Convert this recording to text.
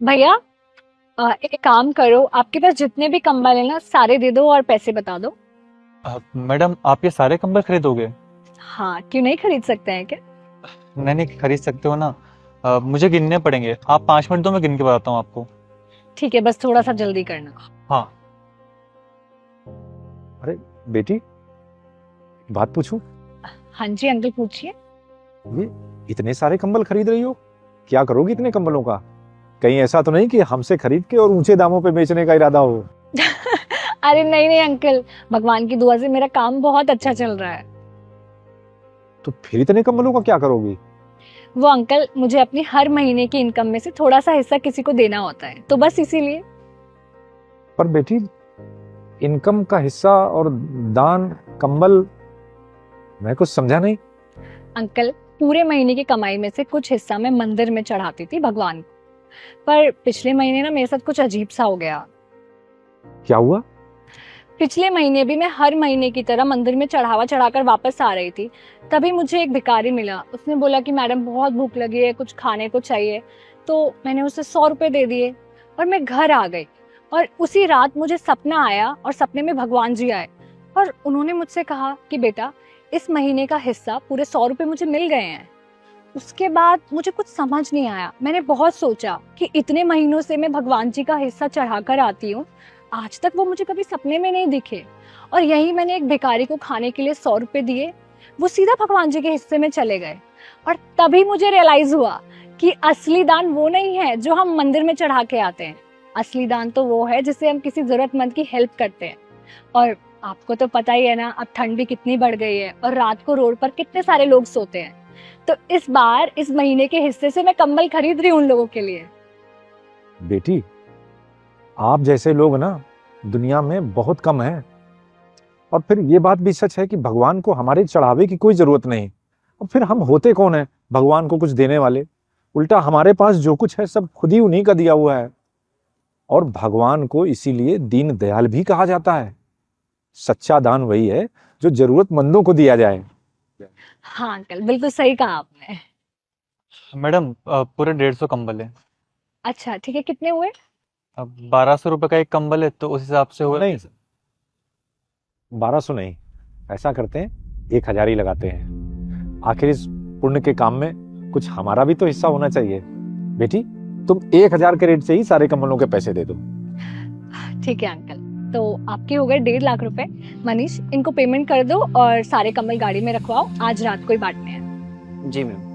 भैया, एक काम करो, आपके पास जितने भी कंबल है ना सारे दे दो और पैसे बता दो। मैडम आप ये सारे कंबल खरीदोगे? हाँ, क्यों नहीं खरीद सकते हैं क्या? नहीं नहीं, खरीद सकते हो ना। मुझे गिनने पड़ेंगे, आप 5 मिनट दो, मैं गिन के बताता हूँ आपको। ठीक है, बस थोड़ा सा जल्दी करना। हाँ। अरे बेटी, बात पूछूं? हाँ जी अंकल, पूछिए। ये इतने सारे कंबल खरीद रही हो, क्या करोगी इतने कंबलों का? कहीं ऐसा तो नहीं कि हमसे खरीद के और ऊंचे दामों पे बेचने का इरादा हो? अरे नहीं नहीं अंकल, भगवान की दुआ से मेरा काम बहुत अच्छा चल रहा है। तो फिर इतने कंबलों का क्या करोगी? वो अंकल, मुझे अपनी हर महीने की इनकम में से थोड़ा सा हिस्सा किसी को देना होता है, तो बस इसीलिए। पर बेटी, इनकम का हिस्सा और दान, कंबल, मैं कुछ समझा नहीं। अंकल, पूरे महीने की कमाई में से कुछ हिस्सा मैं मंदिर में चढ़ाती थी भगवान को। पर पिछले महीने ना मेरे साथ कुछ अजीब सा हो गया। क्या हुआ? पिछले महीने भी मैं हर महीने की तरह मंदिर में चढ़ावा चढ़ाकर वापस आ रही थी। तभी मुझे एक भिखारी मिला। उसने बोला कि मैडम बहुत भूख लगी है, कुछ खाने को चाहिए। तो मैंने उसे 100 रुपए दे दिए और मैं घर आ गई। और उसी रात मुझे सपना आया और सपने में भगवान जी आए। और उन्होंने मुझसे कहा कि बेटा, इस महीने का हिस्सा पूरे 100 रुपए मुझे मिल गए हैं। उसके बाद मुझे कुछ समझ नहीं आया। मैंने बहुत सोचा कि इतने महीनों से मैं भगवान जी का हिस्सा चढ़ाकर आती हूँ, आज तक वो मुझे कभी सपने में नहीं दिखे। और यही मैंने एक भिखारी को खाने के लिए 100 रुपए दिए, वो सीधा भगवान जी के हिस्से में चले गए। और तभी मुझे रियलाइज हुआ कि असली दान वो नहीं है जो हम मंदिर में चढ़ा के आते हैं। असली दान तो वो है जिससे हम किसी जरूरतमंद की हेल्प करते हैं। और आपको तो पता ही है ना, अब ठंड भी कितनी बढ़ गई है और रात को रोड पर कितने सारे लोग सोते हैं। तो इस बार इस महीने के हिस्से से मैं कंबल खरीद रही हूँ उन लोगों के लिए। बेटी, आप जैसे लोग ना दुनिया में बहुत कम हैं। और फिर ये बात भी सच है कि भगवान को हमारे चढ़ावे की कोई जरूरत नहीं। और फिर हम होते कौन है भगवान को कुछ देने वाले? उल्टा हमारे पास जो कुछ है सब खुद ही उन्हीं का दिया हुआ है। और भगवान को इसीलिए दीन दयाल भी कहा जाता है। सच्चा दान वही है जो जरूरतमंदों को दिया जाए। हाँ अंकल, बिल्कुल सही कहा आपने। मैडम पूरे 150 कंबल है। अच्छा ठीक है, कितने हुए? अब 1200 रुपये का एक कंबल है, तो उस हिसाब से हुआ। नहीं, 1200 नहीं, ऐसा करते हैं 1000 ही लगाते हैं। आखिर इस पुण्य के काम में कुछ हमारा भी तो हिस्सा होना चाहिए। बेटी, तुम 1000 के रेट से ही सारे कंबलों के पैसे दे दो। ठीक है अंकल, तो आपके हो गए 1.5 लाख रुपए। मनीष, इनको पेमेंट कर दो और सारे कंबल गाड़ी में रखवाओ, आज रात को ही बांटने हैं। जी मैम।